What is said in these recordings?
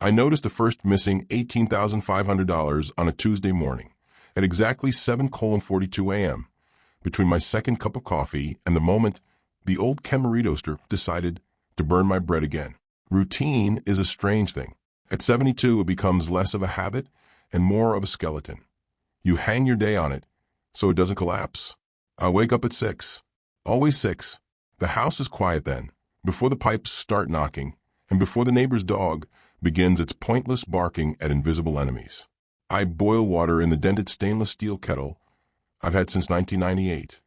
I noticed the first missing $18,500 on a Tuesday morning at exactly 7:42 a.m., between my second cup of coffee and the moment the old Kemeritoaster decided to burn my bread again. Routine is a strange thing. At 72, it becomes less of a habit and more of a skeleton. You hang your day on it so it doesn't collapse. I wake up at 6. Always 6. The house is quiet then, before the pipes start knocking, and before the neighbor's dog begins its pointless barking at invisible enemies. I boil water in the dented stainless steel kettle I've had since 1998,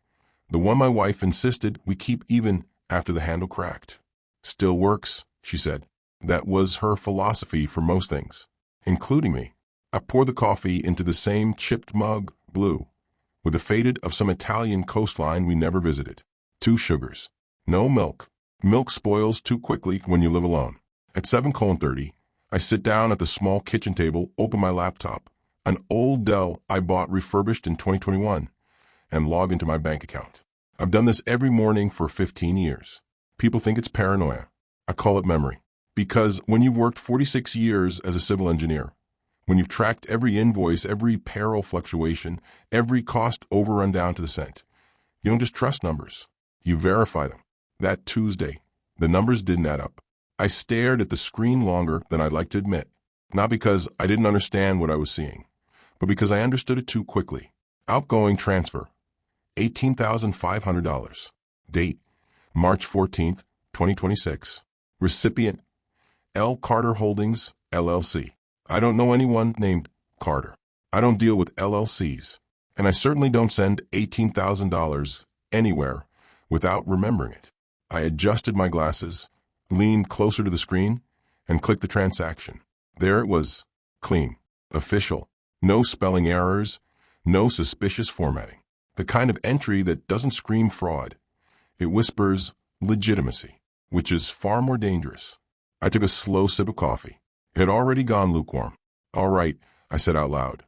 the one my wife insisted we keep even after the handle cracked. Still works, she said. That was her philosophy for most things, including me. I pour the coffee into the same chipped mug, blue, with the faded of some Italian coastline we never visited. 2 sugars. No milk. Milk spoils too quickly when you live alone. At 7:30, I sit down at the small kitchen table, open my laptop, an old Dell I bought refurbished in 2021, and log into my bank account. I've done this every morning for 15 years. People think it's paranoia. I call it memory. Because when you've worked 46 years as a civil engineer, when you've tracked every invoice, every payroll fluctuation, every cost overrun down to the cent, you don't just trust numbers. You verify them. That Tuesday, the numbers didn't add up. I stared at the screen longer than I'd like to admit, not because I didn't understand what I was seeing, but because I understood it too quickly. Outgoing transfer, $18,500. Date, March 14th, 2026. Recipient, L. Carter Holdings, LLC. I don't know anyone named Carter. I don't deal with LLCs, and I certainly don't send $18,000 anywhere without remembering it. I adjusted my glasses, leaned closer to the screen, and clicked the transaction. There it was, clean, official, no spelling errors, no suspicious formatting. The kind of entry that doesn't scream fraud. It whispers legitimacy, which is far more dangerous. I took a slow sip of coffee. It had already gone lukewarm. All right, I said out loud,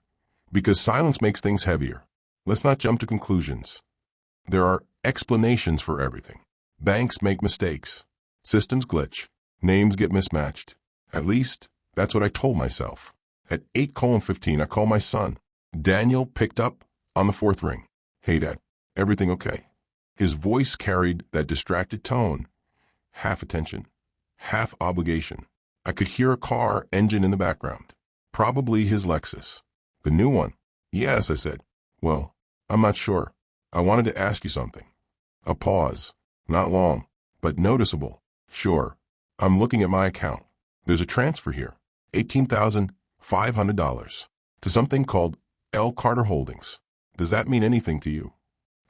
because silence makes things heavier. Let's not jump to conclusions. There are explanations for everything. Banks make mistakes. Systems glitch. Names get mismatched. At least, that's what I told myself. At 8:15, I called my son. Daniel picked up on the 4th ring. Hey, Dad, everything okay? His voice carried that distracted tone. Half attention, half obligation. I could hear a car engine in the background. Probably his Lexus. The new one. Yes, I said. Well, I'm not sure. I wanted to ask you something. A pause. Not long, but noticeable. Sure. I'm looking at my account. There's a transfer here. $18,500 to something called L. Carter Holdings. Does that mean anything to you?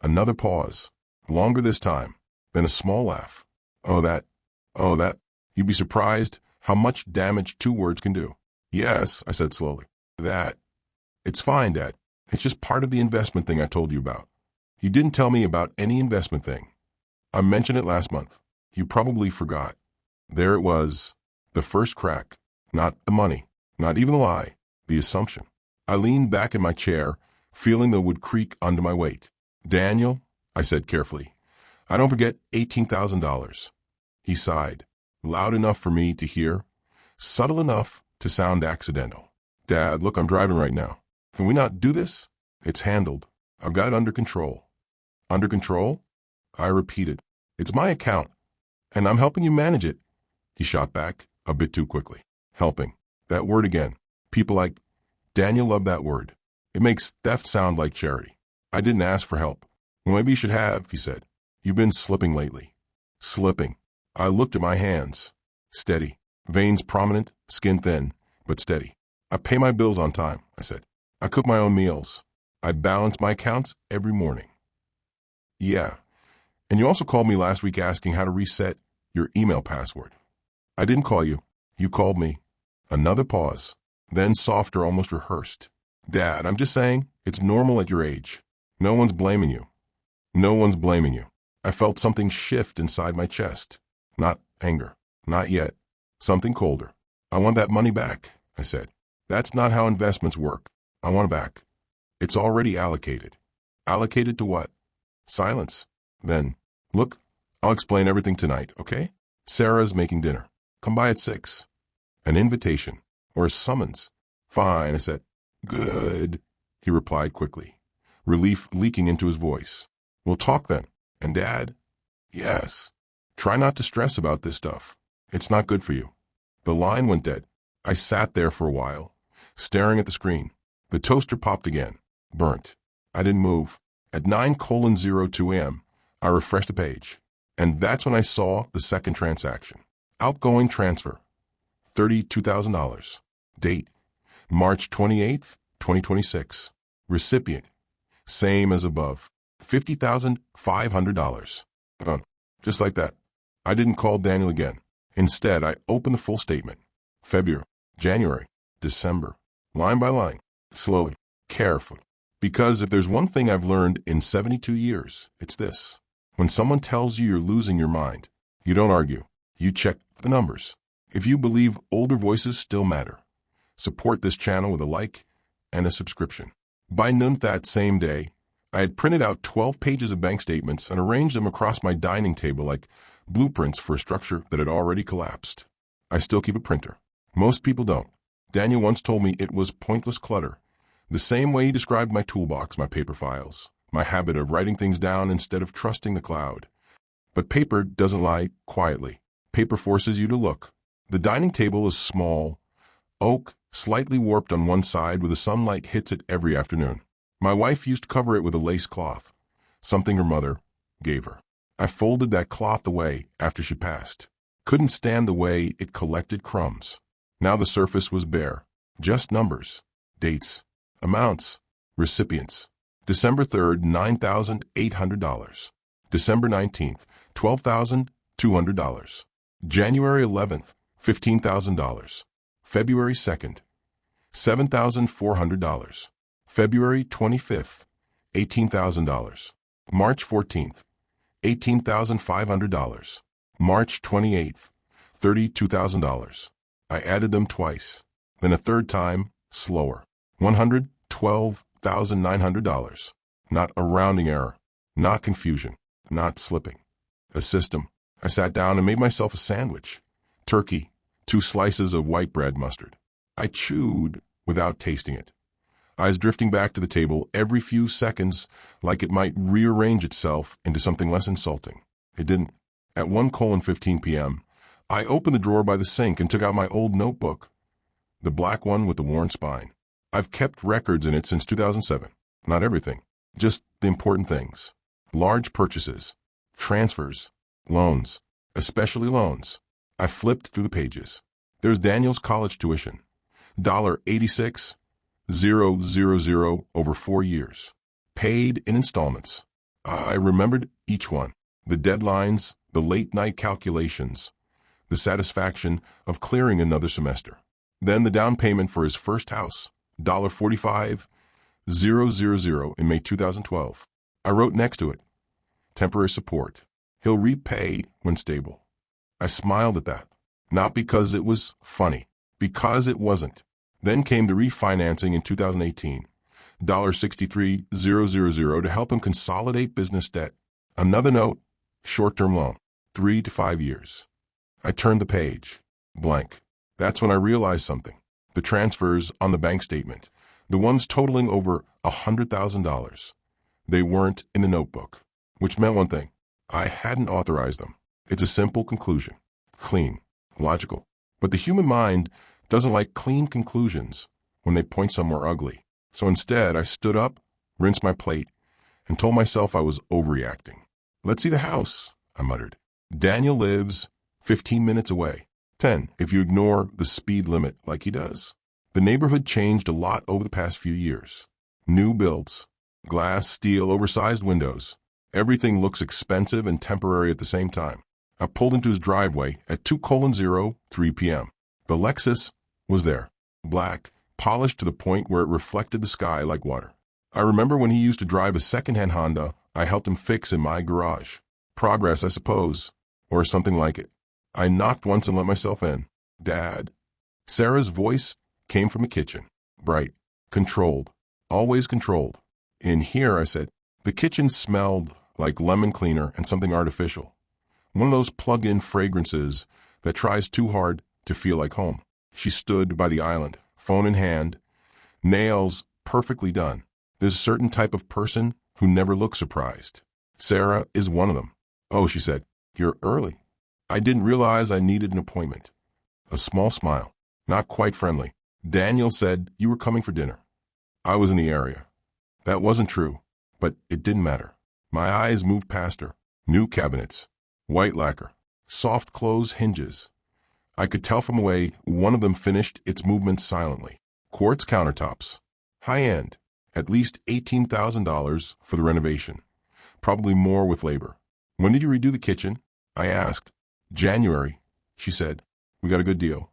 Another pause. Longer this time. Then a small laugh. Oh, that. You'd be surprised how much damage 2 words can do. Yes, I said slowly. That. It's fine, Dad. It's just part of the investment thing I told you about. You didn't tell me about any investment thing. I mentioned it last month. You probably forgot. There it was. The first crack. Not the money. Not even the lie. The assumption. I leaned back in my chair, feeling the wood creak under my weight. Daniel, I said carefully, I don't forget $18,000. He sighed, loud enough for me to hear, subtle enough to sound accidental. Dad, look, I'm driving right now. Can we not do this? It's handled. I've got it under control. Under control? I repeated. It's my account, and I'm helping you manage it. He shot back, a bit too quickly. Helping. That word again. People like Daniel love that word. It makes theft sound like charity. I didn't ask for help. Well, maybe you should have, he said. You've been slipping lately. Slipping. I looked at my hands. Steady. Veins prominent, skin thin, but steady. I pay my bills on time, I said. I cook my own meals. I balance my accounts every morning. Yeah. And you also called me last week asking how to reset your email password. I didn't call you. You called me. Another pause. Then softer, almost rehearsed. Dad, I'm just saying, it's normal at your age. No one's blaming you. No one's blaming you. I felt something shift inside my chest. Not anger. Not yet. Something colder. I want that money back, I said. That's not how investments work. I want it back. It's already allocated. Allocated to what? Silence. Then, look, I'll explain everything tonight, okay? Sarah's making dinner. Come by at 6. An invitation. or a summons? Fine, I said. Good, he replied quickly, relief leaking into his voice. We'll talk then. And Dad? Yes. Try not to stress about this stuff. It's not good for you. The line went dead. I sat there for a while, staring at the screen. The toaster popped again. Burnt. I didn't move. At 9:02 a.m., I refreshed the page. And that's when I saw the second transaction. Outgoing transfer. $32,000. Date. March 28th, 2026. Recipient. Same as above. $50,500. Just like that. I didn't call Daniel again. Instead, I opened the full statement. February, January, December. Line by line. Slowly. Carefully. Because if there's one thing I've learned in 72 years, it's this. When someone tells you you're losing your mind, you don't argue. You check the numbers. If you believe older voices still matter, support this channel with a like and a subscription. By noon that same day, I had printed out 12 pages of bank statements and arranged them across my dining table like blueprints for a structure that had already collapsed. I still keep a printer. Most people don't. Daniel once told me it was pointless clutter. The same way he described my toolbox, my paper files, my habit of writing things down instead of trusting the cloud. But paper doesn't lie quietly. Paper forces you to look. The dining table is small, oak, slightly warped on one side where the sunlight hits it every afternoon. My wife used to cover it with a lace cloth, something her mother gave her. I folded that cloth away after she passed. Couldn't stand the way it collected crumbs. Now the surface was bare. Just numbers, dates, amounts, recipients. December 3rd, $9,800. December 19th, $12,200. January 11th, $15,000. February 2nd, $7,400. February 25th, $18,000. March 14th, $18,500. March 28th, $32,000. I added them twice, then a third time, slower. $112,900. Not a rounding error, not confusion, not slipping. A system. I sat down and made myself a sandwich. Turkey, 2 slices of white bread mustard. I chewed without tasting it. Eyes drifting back to the table every few seconds like it might rearrange itself into something less insulting. It didn't. At 1:15 p.m., I opened the drawer by the sink and took out my old notebook, the black one with the worn spine. I've kept records in it since 2007. Not everything, just the important things. Large purchases, transfers, loans, especially loans. I flipped through the pages. There's Daniel's college tuition, $86,000 over 4 years, paid in installments. I remembered each one, the deadlines, the late-night calculations, the satisfaction of clearing another semester. Then the down payment for his first house, $45,000 in May 2012. I wrote next to it, temporary support. He'll repay when stable. I smiled at that, not because it was funny, because it wasn't. Then came the refinancing in 2018, $63,000 to help him consolidate business debt. Another note, short-term loan, 3 to 5 years. I turned the page, blank. That's when I realized something. The transfers on the bank statement, the ones totaling over $100,000, they weren't in the notebook, which meant one thing. I hadn't authorized them. It's a simple conclusion. Clean, logical. But the human mind doesn't like clean conclusions when they point somewhere ugly. So instead, I stood up, rinsed my plate, and told myself I was overreacting. Let's see the house, I muttered. Daniel lives 15 minutes away. 10 if you ignore the speed limit like he does. The neighborhood changed a lot over the past few years. New builds, glass, steel, oversized windows. Everything looks expensive and temporary at the same time. I pulled into his driveway at 2:03 p.m. The Lexus was there, black, polished to the point where it reflected the sky like water. I remember when he used to drive a second-hand Honda I helped him fix in my garage. Progress, I suppose, or something like it. I knocked once and let myself in. Dad. Sarah's voice came from the kitchen, bright, controlled, always controlled. In here, I said. The kitchen smelled like lemon cleaner and something artificial. One of those plug-in fragrances that tries too hard to feel like home. She stood by the island, phone in hand, nails perfectly done. There's a certain type of person who never looks surprised. Sarah is one of them. Oh, she said, you're early. I didn't realize I needed an appointment. A small smile, not quite friendly. Daniel said you were coming for dinner. I was in the area. That wasn't true, but it didn't matter. My eyes moved past her. New cabinets, white lacquer, soft close hinges. I could tell from the way one of them finished its movements silently. Quartz countertops, high-end, at least $18,000 for the renovation, probably more with labor. When did you redo the kitchen? I asked. January, she said. We got a good deal.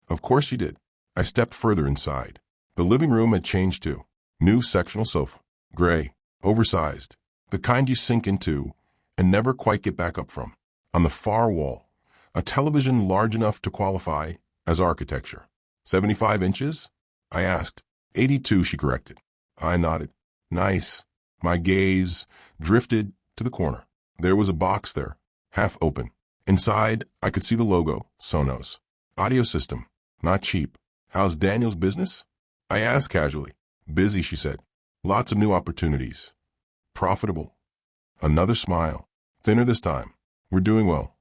Of course she did. I stepped further inside. The living room had changed too. New sectional sofa, gray, oversized, the kind you sink into and never quite get back up from. On the far wall, a television large enough to qualify as architecture. 75 inches? I asked. 82, she corrected. I nodded. Nice. My gaze drifted to the corner. There was a box there, half open. Inside, I could see the logo, Sonos. Audio system, not cheap. How's Daniel's business? I asked casually. Busy, she said. Lots of new opportunities. Profitable. Another smile. Thinner this time. We're doing well.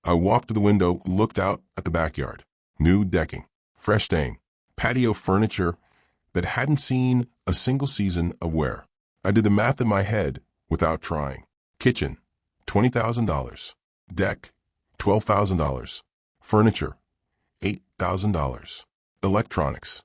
I walked to the window, looked out at the backyard. New decking, fresh stain, patio furniture that hadn't seen a single season of wear. I did the math in my head without trying. Kitchen, $20,000. Deck, $12,000. Furniture, $8,000. Electronics,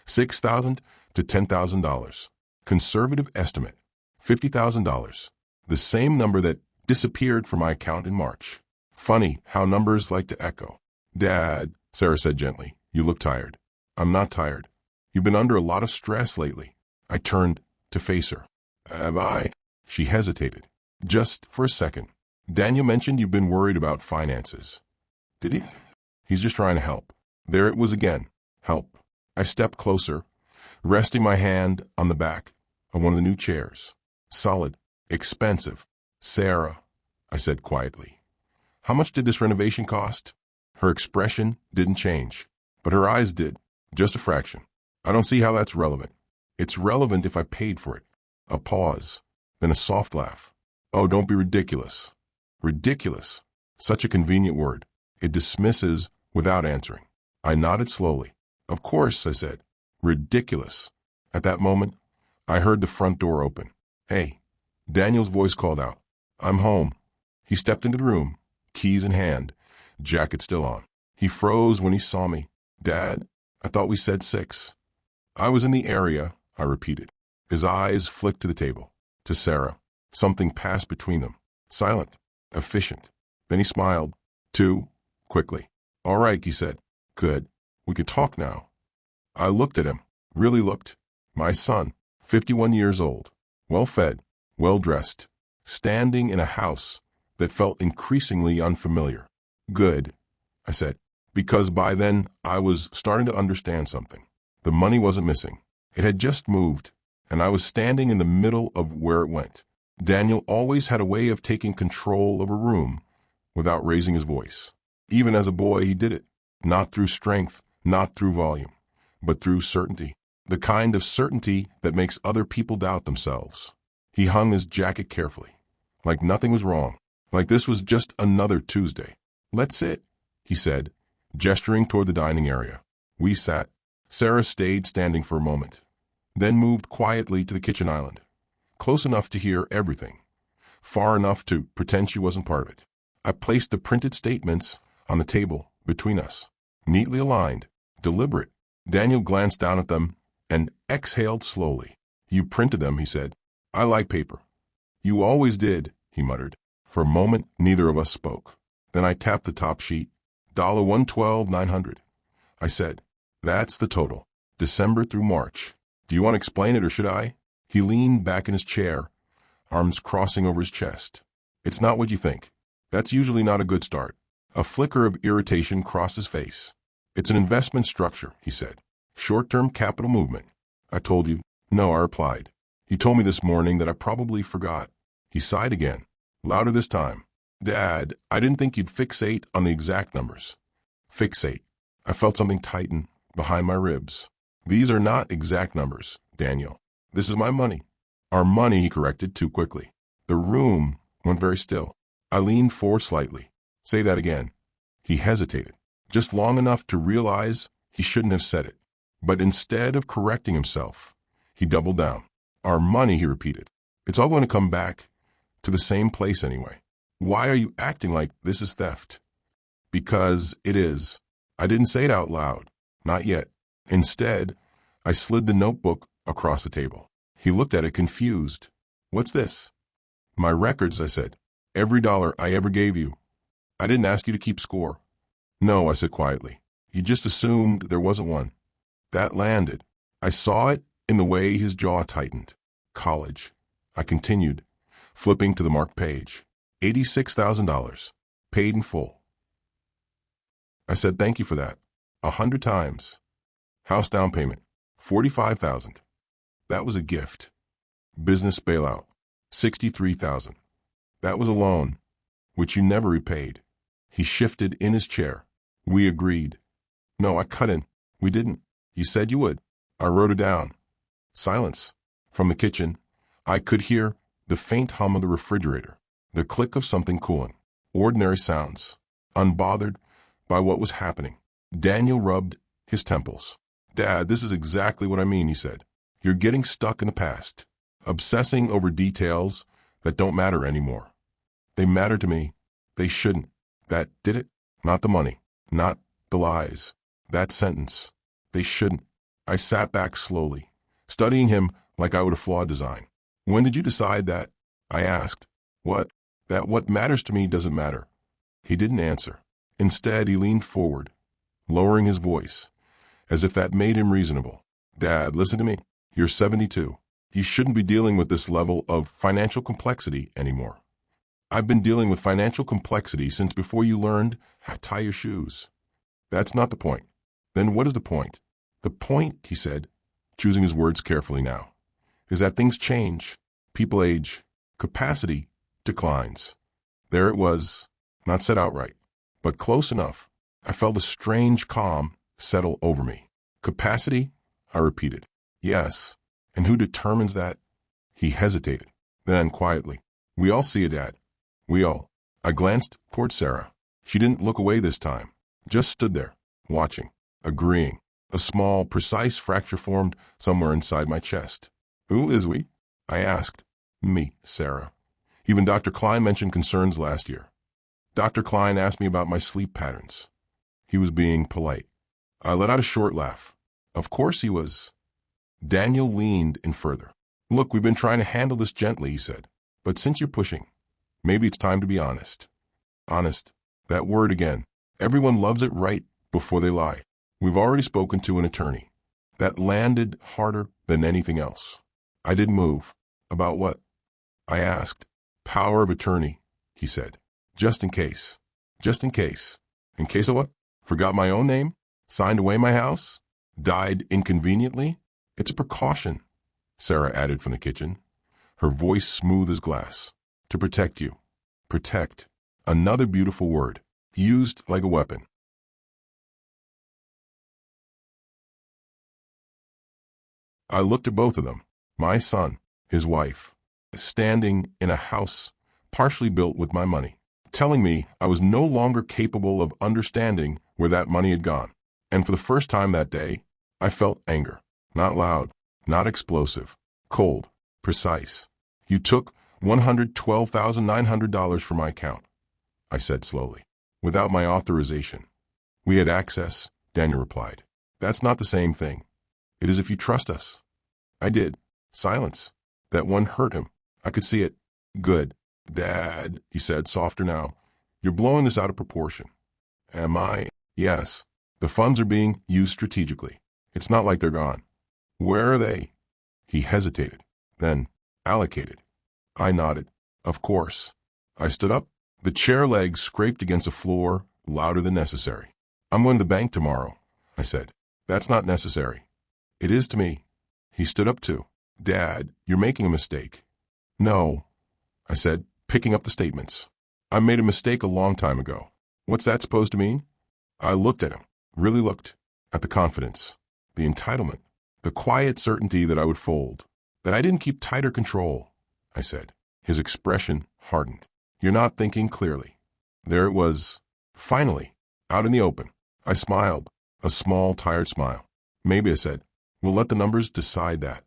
$6,000 to $10,000. Conservative estimate, $50,000. The same number that disappeared from my account in March. Funny how numbers like to echo. Dad, Sarah said gently, you look tired. I'm not tired. You've been under a lot of stress lately. I turned to face her. Have I? She hesitated. Just for a second. Daniel mentioned you've been worried about finances. Did he? He's just trying to help. There it was again. Help. I stepped closer, resting my hand on the back of one of the new chairs. Solid. Expensive. Sarah, I said quietly. How much did this renovation cost? Her expression didn't change, but her eyes did. Just a fraction. I don't see how that's relevant. It's relevant if I paid for it. A pause, then a soft laugh. Oh, don't be ridiculous. Ridiculous. Such a convenient word. It dismisses without answering. I nodded slowly. Of course, I said. Ridiculous. At that moment, I heard the front door open. Hey. Daniel's voice called out. I'm home. He stepped into the room, keys in hand, jacket still on. He froze when he saw me. Dad, I thought we said 6. I was in the area, I repeated. His eyes flicked to the table, to Sarah. Something passed between them. Silent, efficient. Then he smiled. 2, quickly. All right, he said. Good. We could talk now. I looked at him, really looked. My son, 51 years old, well-fed, well-dressed, standing in a house that felt increasingly unfamiliar. Good, I said, because by then I was starting to understand something. The money wasn't missing. It had just moved, and I was standing in the middle of where it went. Daniel always had a way of taking control of a room without raising his voice. Even as a boy, he did it. Not through strength, not through volume, but through certainty. The kind of certainty that makes other people doubt themselves. He hung his jacket carefully, like nothing was wrong, like this was just another Tuesday. Let's sit, he said, gesturing toward the dining area. We sat. Sarah stayed standing for a moment, then moved quietly to the kitchen island, close enough to hear everything, far enough to pretend she wasn't part of it. I placed the printed statements on the table between us, neatly aligned, deliberate. Daniel glanced down at them and exhaled slowly. You printed them, he said. I like paper. You always did, he muttered. For a moment, neither of us spoke. Then I tapped the top sheet. $112,900. I said, that's the total. December through March. Do you want to explain it or should I? He leaned back in his chair, arms crossing over his chest. It's not what you think. That's usually not a good start. A flicker of irritation crossed his face. It's an investment structure, he said. Short-term capital movement. I told you. No, I replied. You told me this morning that I probably forgot. He sighed again, louder this time. Dad, I didn't think you'd fixate on the exact numbers. Fixate. I felt something tighten behind my ribs. These are not exact numbers, Daniel. This is my money. Our money, he corrected too quickly. The room went very still. I leaned forward slightly. Say that again. He hesitated, just long enough to realize he shouldn't have said it. But instead of correcting himself, he doubled down. Our money, he repeated. It's all going to come back to the same place anyway. Why are you acting like this is theft? Because it is. I didn't say it out loud. Not yet. Instead, I slid the notebook across the table. He looked at it confused. What's this? My records, I said. Every dollar I ever gave you. I didn't ask you to keep score. No, I said quietly. You just assumed there wasn't one. That landed. I saw it in the way his jaw tightened. College. I continued, flipping to the marked page. $86,000. Paid in full. I said thank you for that. 100 times. House down payment. $45,000. That was a gift. Business bailout. $63,000. That was a loan, which you never repaid. He shifted in his chair. We agreed. No, I cut in. We didn't. You said you would. I wrote it down. Silence. From the kitchen, I could hear the faint hum of the refrigerator, the click of something cooling. Ordinary sounds, unbothered by what was happening. Daniel rubbed his temples. Dad, this is exactly what I mean, he said. You're getting stuck in the past, obsessing over details that don't matter anymore. They matter to me. They shouldn't. That did it. Not the money. Not the lies. That sentence. They shouldn't. I sat back slowly, studying him like I would a flawed design. When did you decide that? I asked. What? That what matters to me doesn't matter. He didn't answer. Instead, he leaned forward, lowering his voice, as if that made him reasonable. Dad, listen to me. You're 72. You shouldn't be dealing with this level of financial complexity anymore. I've been dealing with financial complexity since before you learned how to tie your shoes. That's not the point. Then what is the point? The point, he said, choosing his words carefully now, is that things change, people age, capacity declines. There it was, not said outright, but close enough. I felt a strange calm settle over me. Capacity? I repeated. Yes. And who determines that? He hesitated. Then, quietly, we all see it, Dad. We all. I glanced toward Sarah. She didn't look away this time, just stood there, watching, agreeing. A small, precise fracture formed somewhere inside my chest. Who is we? I asked. Me, Sarah. Even Dr. Klein mentioned concerns last year. Dr. Klein asked me about my sleep patterns. He was being polite. I let out a short laugh. Of course he was. Daniel leaned in further. Look, we've been trying to handle this gently, he said. But since you're pushing, maybe it's time to be honest. Honest. That word again. Everyone loves it right before they lie. We've already spoken to an attorney. That landed harder than anything else. I didn't move. About what? I asked. Power of attorney, he said. Just in case. Just in case. In case of what? Forgot my own name? Signed away my house? Died inconveniently? It's a precaution, Sarah added from the kitchen, her voice smooth as glass. To protect you. Protect. Another beautiful word, used like a weapon. I looked at both of them, my son, his wife, standing in a house partially built with my money, telling me I was no longer capable of understanding where that money had gone. And for the first time that day, I felt anger. Not loud, not explosive, cold, precise. You took $112,900 from my account, I said slowly, without my authorization. We had access, Daniel replied. That's not the same thing. It is if you trust us. I did. Silence. That one hurt him. I could see it. Good. Dad, he said, softer now. You're blowing this out of proportion. Am I? Yes. The funds are being used strategically. It's not like they're gone. Where are they? He hesitated. Then, allocated. I nodded. Of course. I stood up. The chair legs scraped against the floor louder than necessary. I'm going to the bank tomorrow, I said. That's not necessary. It is to me. He stood up too. Dad, you're making a mistake. No, I said, picking up the statements. I made a mistake a long time ago. What's that supposed to mean? I looked at him. really looked at the confidence, the entitlement, the quiet certainty that I would fold, that I didn't keep tighter control, I said. His expression hardened. You're not thinking clearly. There it was, finally, out in the open. I smiled, a small, tired smile. Maybe, I said, we'll let the numbers decide that.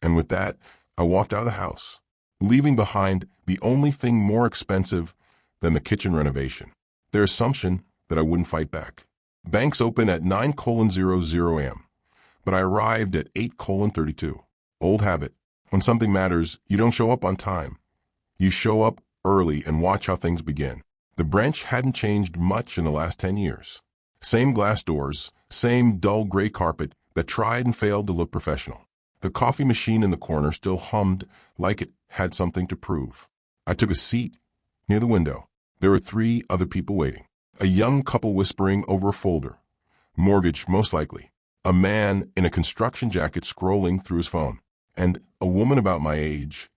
And with that, I walked out of the house, leaving behind the only thing more expensive than the kitchen renovation, their assumption that I wouldn't fight back. Banks open at 9:00 a.m., but I arrived at 8:32. Old habit. When something matters, you don't show up on time. You show up early and watch how things begin. The branch hadn't changed much in the last 10 years. Same glass doors, same dull gray carpet that tried and failed to look professional. The coffee machine in the corner still hummed like it had something to prove. I took a seat near the window. There were 3 other people waiting. A young couple whispering over a folder. Mortgage, most likely. A man in a construction jacket scrolling through his phone. And a woman about my age,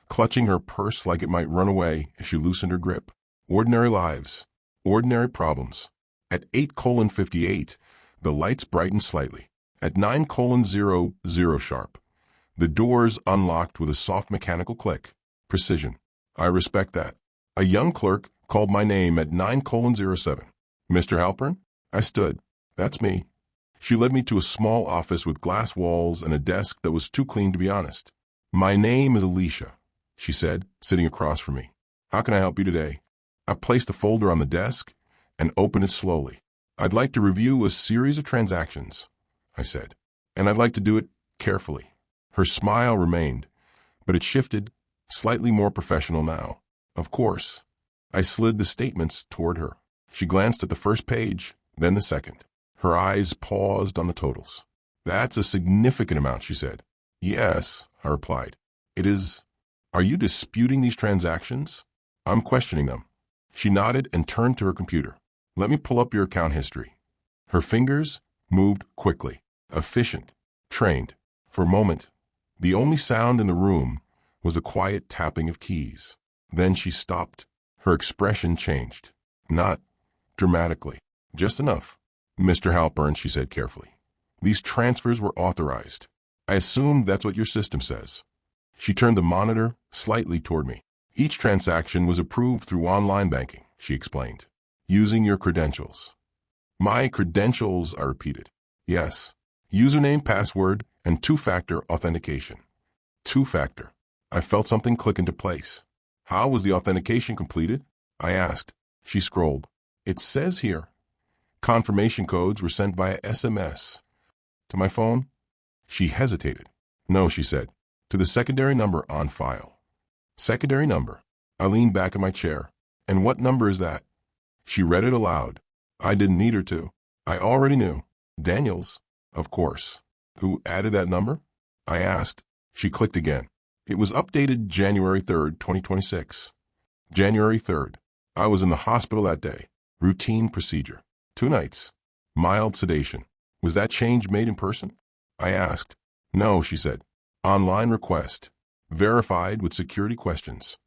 clutching her purse like it might run away if she loosened her grip. Ordinary lives. Ordinary problems. At 8:58, the lights brightened slightly. At 9:00 sharp, the doors unlocked with a soft mechanical click. Precision. I respect that. A young clerk called my name at 9:07. Mr. Halpern? I stood. That's me. She led me to a small office with glass walls and a desk that was too clean to be honest. My name is Alicia, she said, sitting across from me. How can I help you today? I placed the folder on the desk and opened it slowly. I'd like to review a series of transactions, I said, and I'd like to do it carefully. Her smile remained, but it shifted, slightly more professional now. Of course. I slid the statements toward her. She glanced at the first page, then the second. Her eyes paused on the totals. That's a significant amount, she said. Yes, I replied. It is. Are you disputing these transactions? I'm questioning them. She nodded and turned to her computer. Let me pull up your account history. Her fingers moved quickly, efficient, trained. For a moment, the only sound in the room was the quiet tapping of keys. Then she stopped. Her expression changed. Not dramatically, just enough. Mr. Halpern, she said carefully. These transfers were authorized. I assume that's what your system says. She turned the monitor slightly toward me. Each transaction was approved through online banking, she explained, using your credentials. My credentials, I repeated. Yes. Username, password, and two-factor authentication. Two-factor. I felt something click into place. How was the authentication completed? I asked. She scrolled. It says here. Confirmation codes were sent via SMS. To my phone? She hesitated. No, she said. To the secondary number on file. Secondary number. I leaned back in my chair. And what number is that? She read it aloud. I didn't need her to. I already knew. Daniels, of course. Who added that number? I asked. She clicked again. It was updated January 3rd, 2026. January 3rd. I was in the hospital that day. Routine procedure. 2 nights. Mild sedation. Was that change made in person? I asked. No, she said. Online request. Verified with security questions.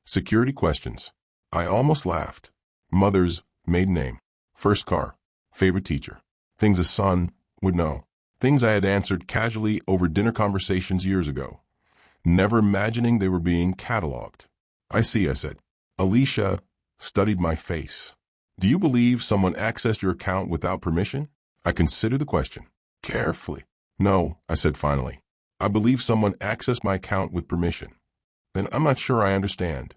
Security questions. I almost laughed. Mother's maiden name. First car. Favorite teacher. Things a son would know. Things I had answered casually over dinner conversations years ago, never imagining they were being cataloged. I see, I said. Alicia studied my face. Do you believe someone accessed your account without permission? I considered the question carefully. No, I said finally. I believe someone accessed my account with permission. Then I'm not sure I understand.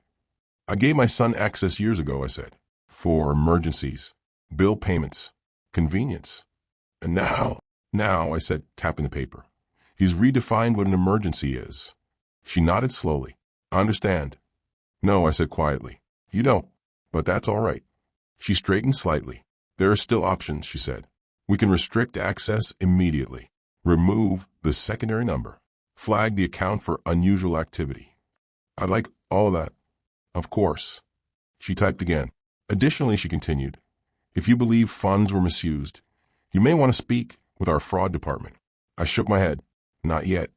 I gave my son access years ago, I said. For emergencies, bill payments, convenience. And now, I said, tapping the paper. He's redefined what an emergency is. She nodded slowly. I understand. No, I said quietly. You don't, but that's all right. She straightened slightly. There are still options, she said. We can restrict access immediately. Remove the secondary number. Flag the account for unusual activity. I'd like all of that. Of course. She typed again. Additionally, she continued, if you believe funds were misused, you may want to speak with our fraud department. I shook my head. Not yet.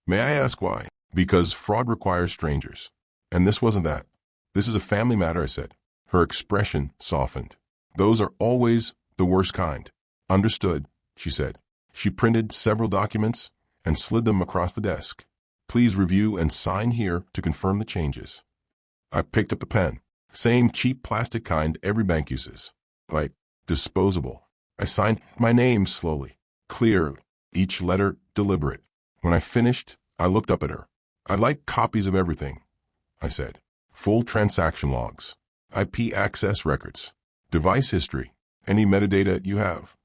May I ask why? Because fraud requires strangers. And this wasn't that. This is a family matter, I said. Her expression softened. Those are always the worst kind. Understood, she said. She printed several documents and slid them across the desk. Please review and sign here to confirm the changes. I picked up the pen. Same cheap plastic kind every bank uses. Like, disposable. I signed my name slowly, clear, each letter deliberate. When I finished, I looked up at her. I'd like copies of everything, I said. Full transaction logs, IP access records, device history, any metadata you have.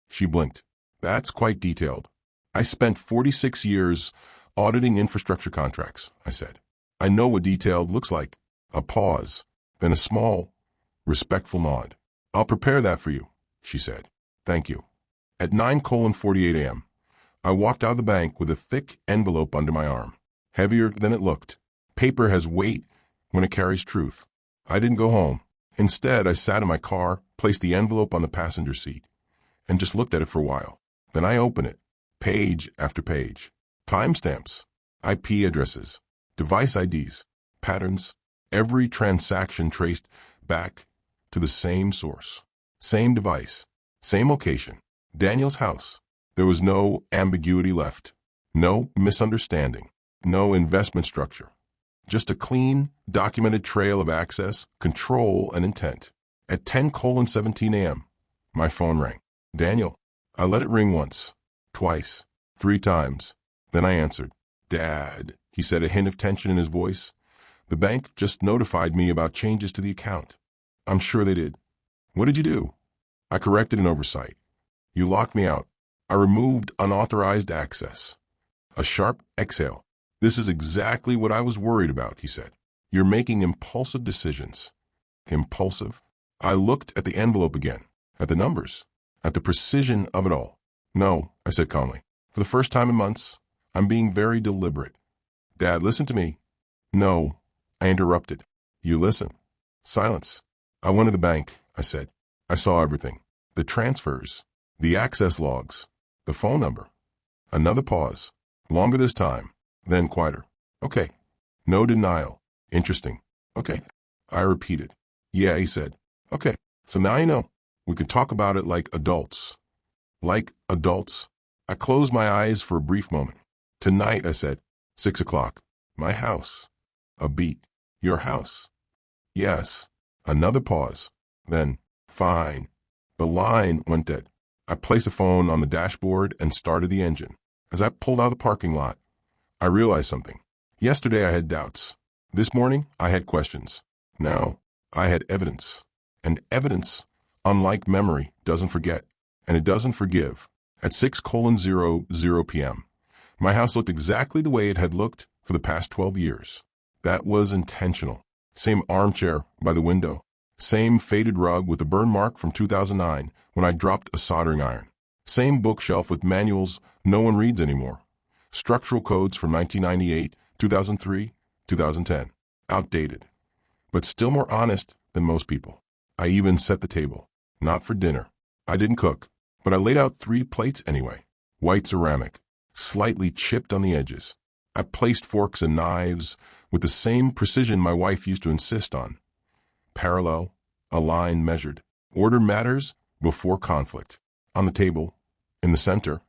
She blinked. That's quite detailed. I spent 46 years auditing infrastructure contracts, I said. I know what detailed looks like. A pause, then a small, respectful nod. I'll prepare that for you, she said. Thank you. At 9:48 a.m., I walked out of the bank with a thick envelope under my arm. Heavier than it looked. Paper has weight when it carries truth. I didn't go home. Instead, I sat in my car, placed the envelope on the passenger seat, and just looked at it for a while. Then I opened it, page after page. Timestamps, IP addresses, device IDs, patterns, every transaction traced back to the same source, same device, same location, Daniel's house. There was no ambiguity left, no misunderstanding, no investment structure. Just a clean, documented trail of access, control, and intent. At 10:17 a.m., my phone rang. Daniel. I let it ring once, twice, 3 times. Then I answered. Dad, he said, a hint of tension in his voice. The bank just notified me about changes to the account. I'm sure they did. What did you do? I corrected an oversight. You locked me out. I removed unauthorized access. A sharp exhale. This is exactly what I was worried about, he said. You're making impulsive decisions. Impulsive? I looked at the envelope again, at the numbers, at the precision of it all. No, I said calmly. For the first time in months, I'm being very deliberate. Dad, listen to me. No, I interrupted. You listen. Silence. I went to the bank, I said. I saw everything. The transfers, the access logs, the phone number. Another pause. Longer this time. Then quieter. Okay. No denial. Interesting. Okay. I repeated. Yeah, he said. Okay. So now you know. We can talk about it like adults. Like adults. I closed my eyes for a brief moment. Tonight, I said. 6 o'clock. My house. A beat. Your house. Yes. Another pause. Then, fine. The line went dead. I placed the phone on the dashboard and started the engine. As I pulled out of the parking lot, I realized something. Yesterday I had doubts. This morning I had questions. Now I had evidence. And evidence, unlike memory, doesn't forget. And it doesn't forgive. At 6:00 p.m., my house looked exactly the way it had looked for the past 12 years. That was intentional. Same armchair by the window. Same faded rug with a burn mark from 2009 when I dropped a soldering iron. Same bookshelf with manuals no one reads anymore. Structural codes from 1998, 2003, 2010. Outdated. But still more honest than most people. I even set the table. Not for dinner. I didn't cook, but I laid out 3 plates anyway. White ceramic, slightly chipped on the edges. I placed forks and knives with the same precision my wife used to insist on. Parallel, a line measured. Order matters before conflict. On the table, in the center,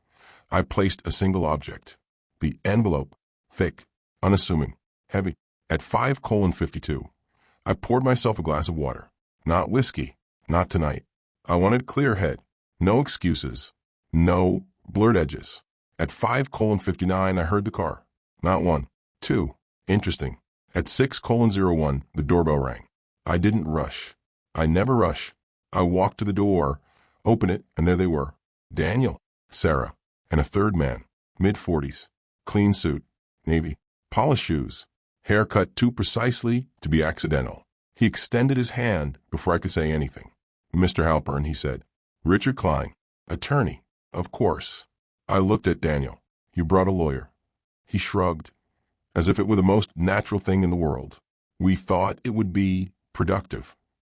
I placed a single object. The envelope, thick, unassuming, heavy. At 5:52, I poured myself a glass of water. Not whiskey, not tonight. I wanted clear head. No excuses. No blurred edges. At 5:59, I heard the car. Not 1, 2. Interesting. At 6:01, the doorbell rang. I didn't rush. I never rush. I walked to the door, opened it, and there they were. Daniel, Sarah, and a third man, mid-40s, clean suit, navy, polished shoes, hair cut too precisely to be accidental. He extended his hand before I could say anything. Mr. Halpern, he said. Richard Klein, attorney, of course. I looked at Daniel. You brought a lawyer. He shrugged, as if it were the most natural thing in the world. We thought it would be productive.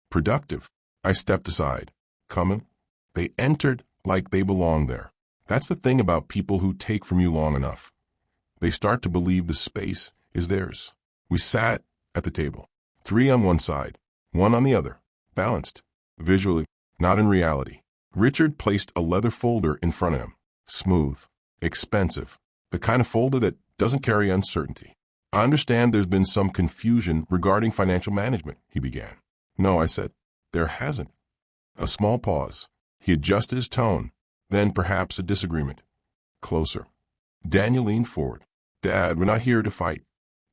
Productive. I stepped aside. Coming? They entered like they belonged there. That's the thing about people who take from you long enough. They start to believe the space is theirs. We sat at the table. 3 on one side, 1 on the other. Balanced. Visually, not in reality. Richard placed a leather folder in front of him. Smooth. Expensive. The kind of folder that doesn't carry uncertainty. I understand there's been some confusion regarding financial management, he began. No, I said. There hasn't. A small pause. He adjusted his tone. Then perhaps a disagreement. Closer. Daniel leaned forward. Dad, we're not here to fight.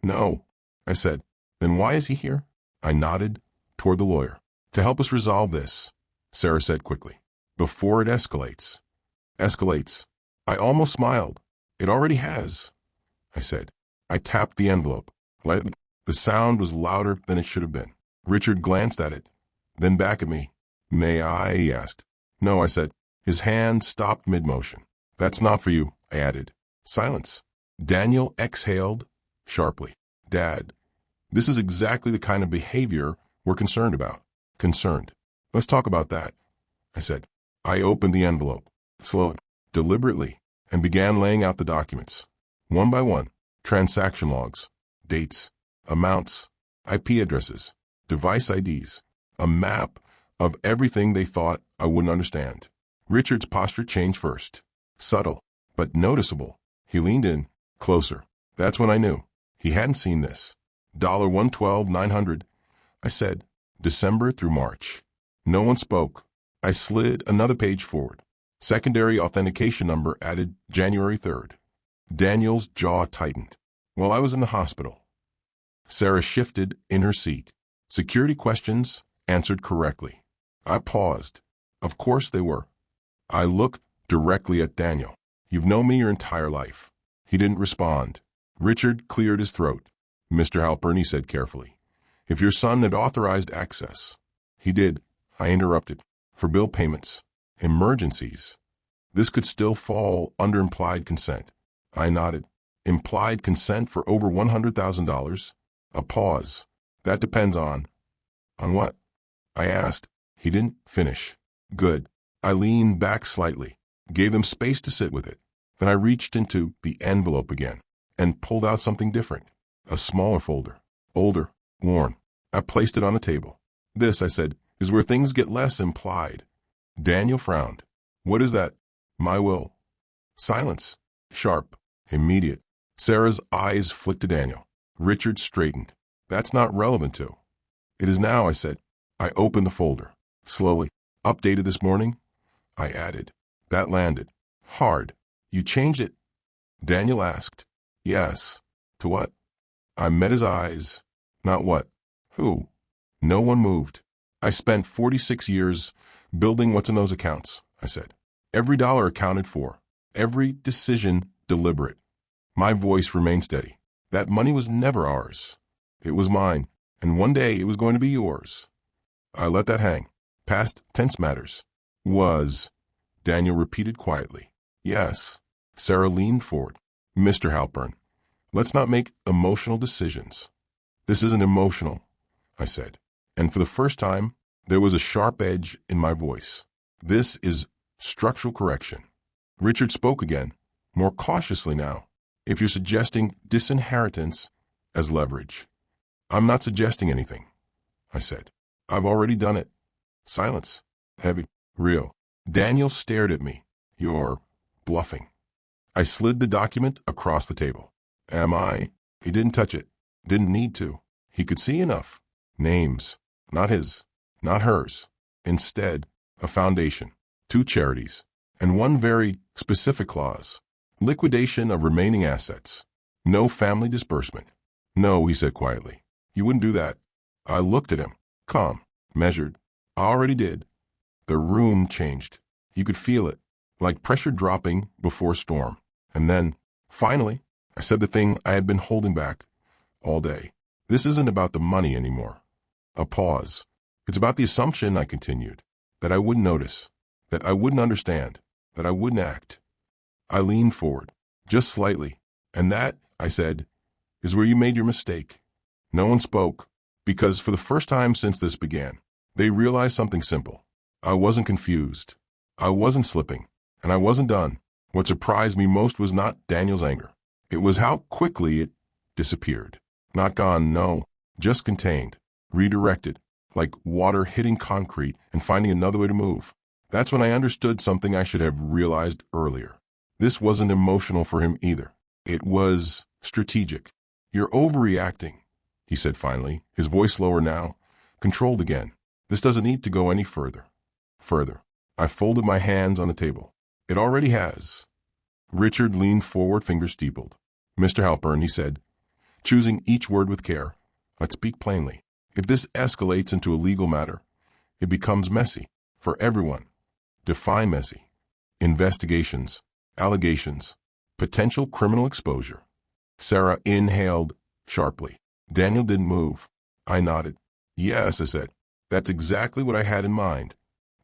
No, I said. Then why is he here? I nodded toward the lawyer. To help us resolve this, Sarah said quickly. Before it escalates. Escalates. I almost smiled. It already has, I said. I tapped the envelope. Lightly. The sound was louder than it should have been. Richard glanced at it, then back at me. May I? He asked. No, I said. His hand stopped mid-motion. That's not for you, I added. Silence. Daniel exhaled sharply. Dad, this is exactly the kind of behavior we're concerned about. Concerned. Let's talk about that, I said. I opened the envelope, slowly, deliberately, and began laying out the documents. One by one, transaction logs, dates, amounts, IP addresses, device IDs, a map of everything they thought I wouldn't understand. Richard's posture changed first. Subtle, but noticeable. He leaned in, closer. That's when I knew. He hadn't seen this. $112,900, I said, December through March. No one spoke. I slid another page forward. Secondary authentication number added January 3rd. Daniel's jaw tightened. While I was in the hospital. Sarah shifted in her seat. Security questions answered correctly. I paused. Of course they were. I looked directly at Daniel. You've known me your entire life. He didn't respond. Richard cleared his throat. Mr. Halpern, he said carefully, if your son had authorized access. He did, I interrupted, for bill payments, emergencies. This could still fall under implied consent. I nodded. Implied consent for over $100,000? A pause. That depends on what? I asked. He didn't finish. Good. I leaned back slightly, gave them space to sit with it. Then I reached into the envelope again and pulled out something different. A smaller folder. Older. Worn. I placed it on the table. This, I said, is where things get less implied. Daniel frowned. What is that? My will. Silence. Sharp. Immediate. Sarah's eyes flicked to Daniel. Richard straightened. That's not relevant to. It is now, I said. I opened the folder. Slowly. Updated this morning? I added. That landed. Hard. You changed it? Daniel asked. Yes. To what? I met his eyes. Not what? Who? No one moved. I spent 46 years building what's in those accounts, I said. Every dollar accounted for. Every decision deliberate. My voice remained steady. That money was never ours. It was mine, and one day it was going to be yours. I let that hang. Past tense matters. Was. Daniel repeated quietly. Yes. Sarah leaned forward. Mr. Halpern, let's not make emotional decisions. This isn't emotional, I said. And for the first time, there was a sharp edge in my voice. This is structural correction. Richard spoke again, more cautiously now. If you're suggesting disinheritance as leverage. I'm not suggesting anything, I said. I've already done it. Silence. Heavy. Real. Daniel stared at me. You're bluffing. I slid the document across the table. Am I? He didn't touch it. Didn't need to. He could see enough. Names. Not his. Not hers. Instead, a foundation. 2 charities. And one very specific clause. Liquidation of remaining assets. No family disbursement. No, he said quietly. You wouldn't do that. I looked at him. Calm. Measured. I already did. The room changed. You could feel it. Like pressure dropping before a storm. And then, finally, I said the thing I had been holding back all day. This isn't about the money anymore. A pause. It's about the assumption, I continued, that I wouldn't notice, that I wouldn't understand, that I wouldn't act. I leaned forward, just slightly, and that, I said, is where you made your mistake. No one spoke, because for the first time since this began, they realized something simple. I wasn't confused. I wasn't slipping, and I wasn't done. What surprised me most was not Daniel's anger. It was how quickly it disappeared. Not gone, no, just contained, redirected, like water hitting concrete and finding another way to move. That's when I understood something I should have realized earlier. This wasn't emotional for him either. It was strategic. You're overreacting, he said finally, his voice lower now, controlled again. This doesn't need to go any further. Further. I folded my hands on the table. It already has. Richard leaned forward, fingers steepled. Mr. Halpern, he said, choosing each word with care, let's speak plainly. If this escalates into a legal matter, it becomes messy for everyone. Define messy. Investigations, allegations, potential criminal exposure. Sarah inhaled sharply. Daniel didn't move. I nodded. Yes, I said. That's exactly what I had in mind.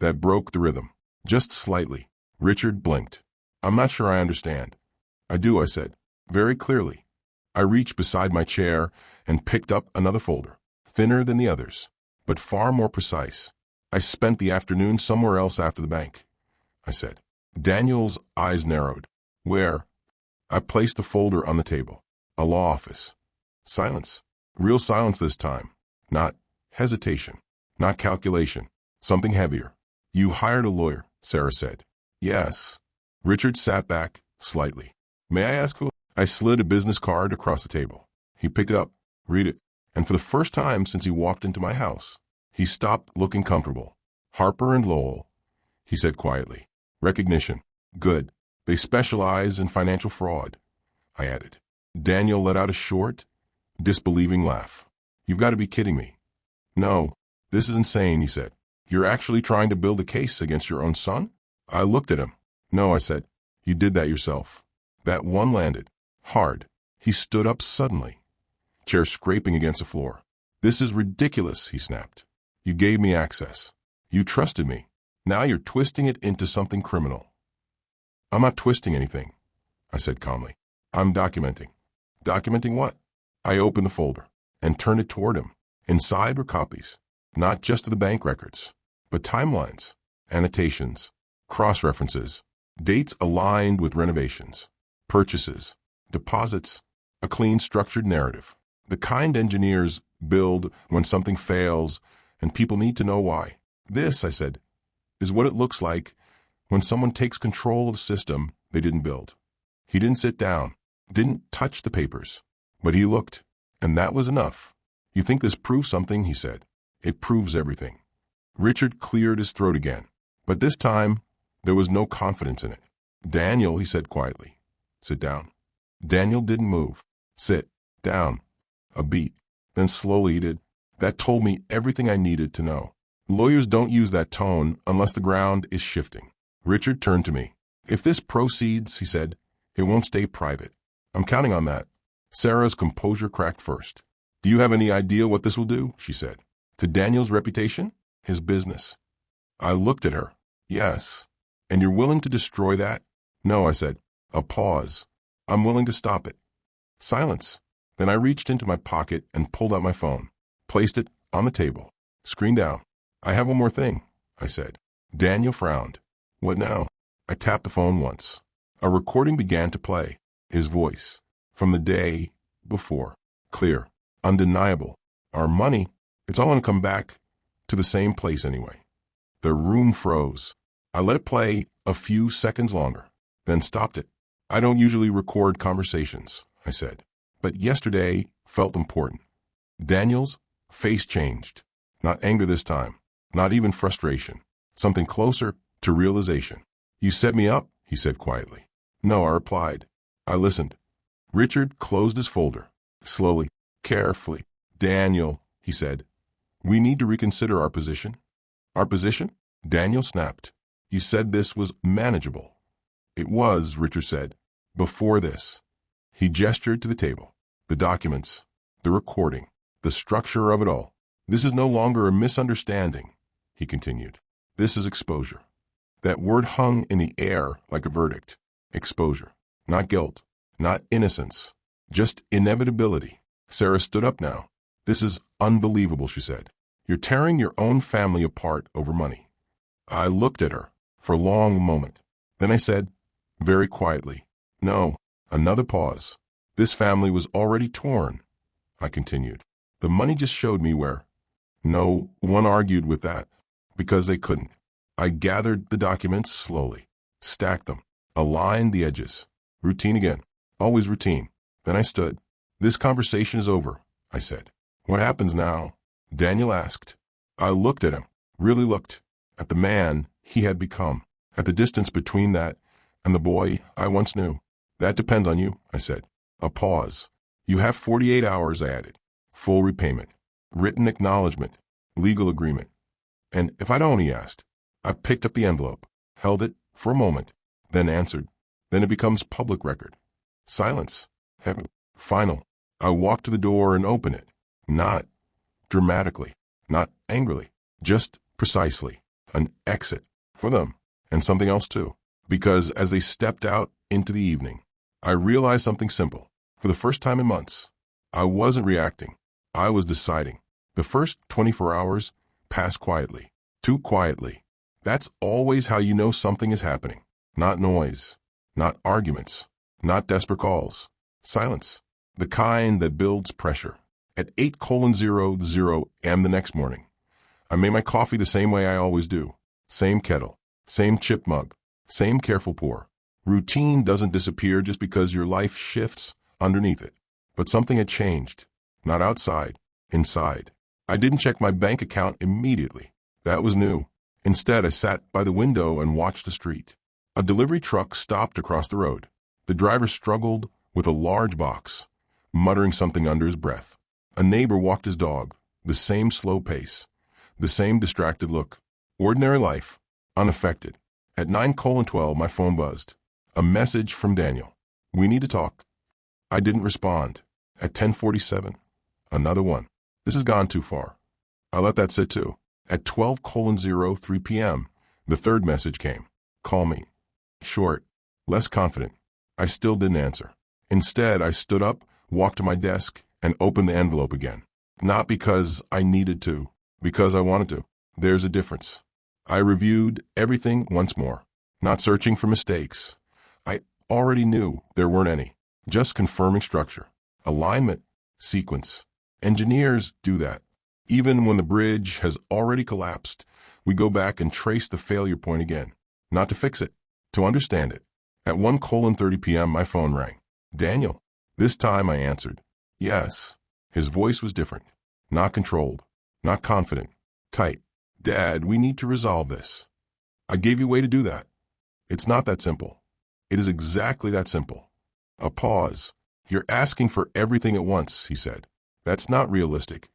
That broke the rhythm. Just slightly. Richard blinked. I'm not sure I understand. I do, I said, very clearly. I reached beside my chair and picked up another folder, thinner than the others, but far more precise. I spent the afternoon somewhere else after the bank, I said. Daniel's eyes narrowed. Where? I placed the folder on the table. A law office. Silence. Real silence this time. Not hesitation. Not calculation. Something heavier. You hired a lawyer, Sarah said. Yes. Richard sat back, slightly. May I ask who? I slid a business card across the table. He picked it up, read it, and for the first time since he walked into my house, he stopped looking comfortable. Harper and Lowell, he said quietly. Recognition. Good. They specialize in financial fraud, I added. Daniel let out a short, disbelieving laugh. You've got to be kidding me. No, this is insane, he said. You're actually trying to build a case against your own son? I looked at him. No, I said. You did that yourself. That one landed. Hard. He stood up suddenly, chair scraping against the floor. This is ridiculous, he snapped. You gave me access. You trusted me. Now you're twisting it into something criminal. I'm not twisting anything, I said calmly. I'm documenting. Documenting what? I opened the folder and turned it toward him. Inside were copies, not just of the bank records, but timelines, annotations, cross-references, dates aligned with renovations, purchases, deposits, a clean, structured narrative. The kind engineers build when something fails and people need to know why. This, I said, is what it looks like when someone takes control of a system they didn't build. He didn't sit down, didn't touch the papers, but he looked, and that was enough. You think this proves something, he said. It proves everything. Richard cleared his throat again, but this time there was no confidence in it. Daniel, he said quietly, sit down. Daniel didn't move. Sit down. A beat. Then slowly he did. That told me everything I needed to know. Lawyers don't use that tone unless the ground is shifting. Richard turned to me. If this proceeds, he said, it won't stay private. I'm counting on that. Sarah's composure cracked first. Do you have any idea what this will do? She said. To Daniel's reputation? His business. I looked at her. Yes. And you're willing to destroy that? No, I said. A pause. I'm willing to stop it. Silence. Then I reached into my pocket and pulled out my phone, placed it on the table. Screen down. I have one more thing, I said. Daniel frowned. What now? I tapped the phone once. A recording began to play. His voice. From the day before. Clear. Undeniable. Our money, it's all going to come back to the same place anyway. The room froze. I let it play a few seconds longer, then stopped it. I don't usually record conversations, I said, but yesterday felt important. Daniel's face changed. Not anger this time, not even frustration. Something closer to realization. You set me up, he said quietly. No, I replied. I listened. Richard closed his folder, slowly, carefully. Daniel, he said, we need to reconsider our position. Our position? Daniel snapped. You said this was manageable. It was, Richard said, before this. He gestured to the table, the documents, the recording, the structure of it all. This is no longer a misunderstanding, he continued. This is exposure. That word hung in the air like a verdict. Exposure. Not guilt. Not innocence. Just inevitability. Sarah stood up now. This is unbelievable, she said. You're tearing your own family apart over money. I looked at her for a long moment. Then I said, very quietly, no. Another pause. This family was already torn, I continued. The money just showed me where. No one argued with that, because they couldn't. I gathered the documents slowly, stacked them, aligned the edges. Routine again. Always routine. Then I stood. This conversation is over, I said. What happens now? Daniel asked. I looked at him, really looked, at the man he had become, at the distance between that and the boy I once knew. That depends on you, I said. A pause. You have 48 hours, I added. Full repayment, written acknowledgement, legal agreement. And if I don't, he asked. I picked up the envelope, held it for a moment, then answered. Then it becomes public record. Silence. Heaven. Final. I walked to the door and opened it. Not dramatically, not angrily, just precisely. An exit for them, and something else too. Because as they stepped out into the evening, I realized something simple. For the first time in months, I wasn't reacting. I was deciding. The first 24 hours passed quietly, too quietly. That's always how you know something is happening. Not noise, not arguments, not desperate calls. Silence. The kind that builds pressure. At 8:00 a.m. the next morning, I made my coffee the same way I always do. Same kettle, same chip mug, same careful pour. Routine doesn't disappear just because your life shifts underneath it. But something had changed. Not outside, inside. I didn't check my bank account immediately. That was new. Instead, I sat by the window and watched the street. A delivery truck stopped across the road. The driver struggled with a large box, muttering something under his breath. A neighbor walked his dog, the same slow pace, the same distracted look. Ordinary life, unaffected. At 9:12, my phone buzzed. A message from Daniel. We need to talk. I didn't respond. At 10:47, another one. This has gone too far. I let that sit too. At 12:03 p.m., the third message came. Call me. Short, less confident. I still didn't answer. Instead, I stood up, walked to my desk, and opened the envelope again. Not because I needed to, because I wanted to. There's a difference. I reviewed everything once more, not searching for mistakes. I already knew there weren't any, just confirming structure, alignment, sequence. Engineers do that. Even when the bridge has already collapsed, we go back and trace the failure point again, not to fix it, to understand it. At 1:30 p.m., my phone rang. Daniel. This time I answered. Yes. His voice was different, not controlled, not confident, tight. Dad, we need to resolve this. I gave you a way to do that. It's not that simple. It is exactly that simple. A pause. You're asking for everything at once, he said. That's not realistic.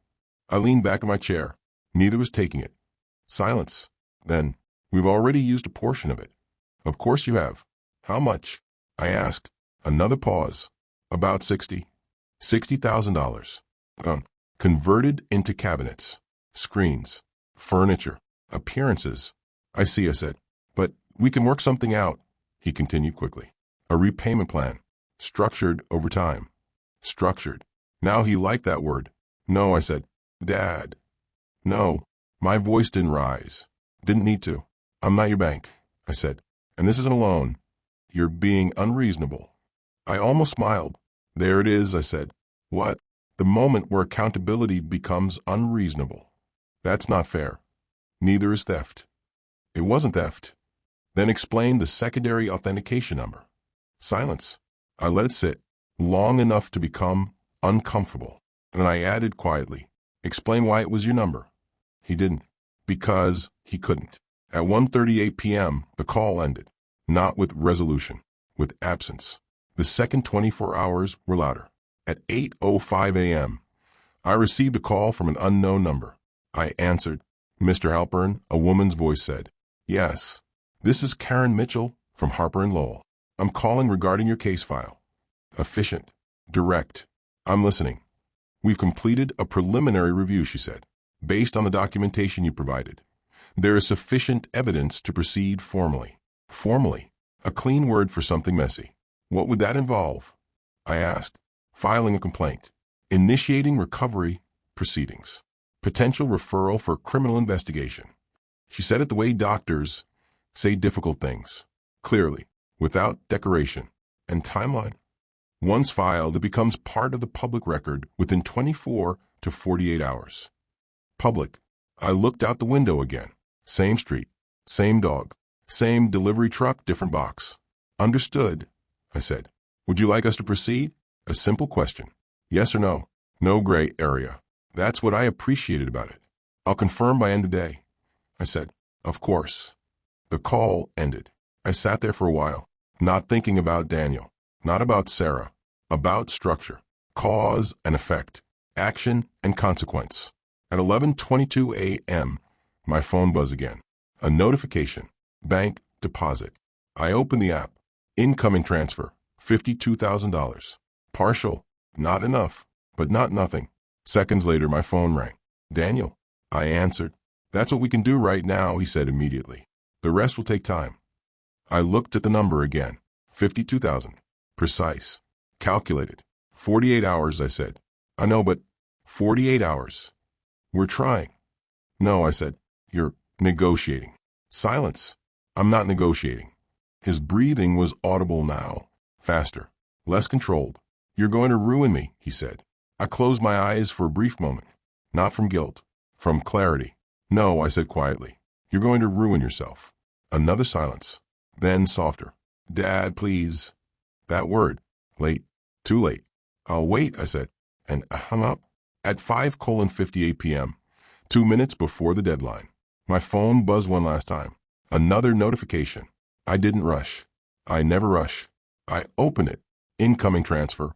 I leaned back in my chair. Neither was taking it. Silence. Then, we've already used a portion of it. Of course you have. How much? I asked. Another pause. About $60,000. Converted into cabinets, screens, furniture, appearances. I see, I said. But we can work something out, he continued quickly. A repayment plan, structured over time. Structured. Now he liked that word. No, I said. Dad. No. My voice didn't rise. Didn't need to. I'm not your bank, I said. And this isn't a loan. You're being unreasonable. I almost smiled. There it is, I said. What? The moment where accountability becomes unreasonable. That's not fair. Neither is theft. It wasn't theft. Then explain the secondary authentication number. Silence. I let it sit long enough to become uncomfortable. Then I added quietly, explain why it was your number. He didn't. Because he couldn't. At 1:38 p.m., the call ended. Not with resolution, with absence. The second 24 hours were louder. At 8:05 a.m., I received a call from an unknown number. I answered. Mr. Halpern, a woman's voice said. Yes. This is Karen Mitchell from Harper & Lowell. I'm calling regarding your case file. Efficient. Direct. I'm listening. We've completed a preliminary review, she said, based on the documentation you provided. There is sufficient evidence to proceed formally. Formally. A clean word for something messy. What would that involve? I asked. Filing a complaint. Initiating recovery proceedings. Potential referral for criminal investigation. She said it the way doctors say difficult things. Clearly, without decoration and timeline. Once filed, it becomes part of the public record within 24 to 48 hours. Public. I looked out the window again. Same street. Same dog. Same delivery truck, different box. Understood, I said. Would you like us to proceed? A simple question. Yes or no? No gray area. That's what I appreciated about it. I'll confirm by end of day, I said. Of course. The call ended. I sat there for a while, not thinking about Daniel, not about Sarah, about structure, cause and effect, action and consequence. At 11:22 a.m., my phone buzzed again. A notification. Bank deposit. I opened the app. Incoming transfer. $52,000. Partial. Not enough, but not nothing. Seconds later, my phone rang. Daniel. I answered. That's what we can do right now, he said immediately. The rest will take time. I looked at the number again. 52,000. Precise. Calculated. 48 hours, I said. I know, but 48 hours. We're trying. No, I said. You're negotiating. Silence. I'm not negotiating. His breathing was audible now. Faster. Less controlled. You're going to ruin me, he said. I closed my eyes for a brief moment. Not from guilt. From clarity. No, I said quietly. You're going to ruin yourself. Another silence. Then softer. Dad, please. That word. Late. Too late. I'll wait, I said, and I hung up. At 5:58 p.m., 2 minutes before the deadline, my phone buzzed one last time. Another notification. I didn't rush. I never rush. I opened it. Incoming transfer.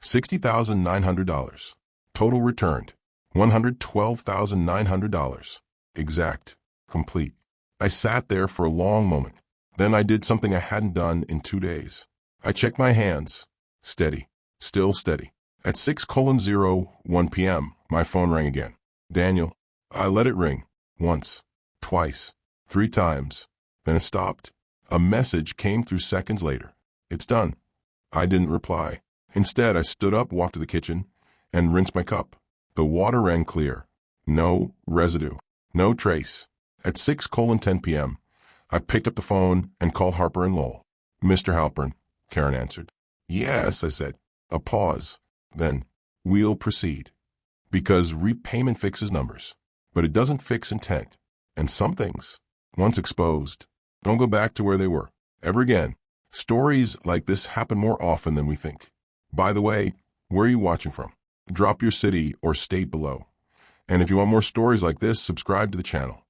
$60,900. Total returned. $112,900. Exact. Complete. I sat there for a long moment. Then I did something I hadn't done in 2 days. I checked my hands. Steady. Still steady. At 6:01 p.m., my phone rang again. Daniel. I let it ring. Once. Twice. 3 times. Then it stopped. A message came through seconds later. It's done. I didn't reply. Instead, I stood up, walked to the kitchen, and rinsed my cup. The water ran clear. No residue. No trace. At 6:10 p.m., I picked up the phone and called Harper and Lowell. Mr. Halpern, Karen answered. Yes, I said. A pause. Then, we'll proceed. Because repayment fixes numbers, but it doesn't fix intent. And some things, once exposed, don't go back to where they were, ever again. Stories like this happen more often than we think. By the way, where are you watching from? Drop your city or state below. And if you want more stories like this, subscribe to the channel.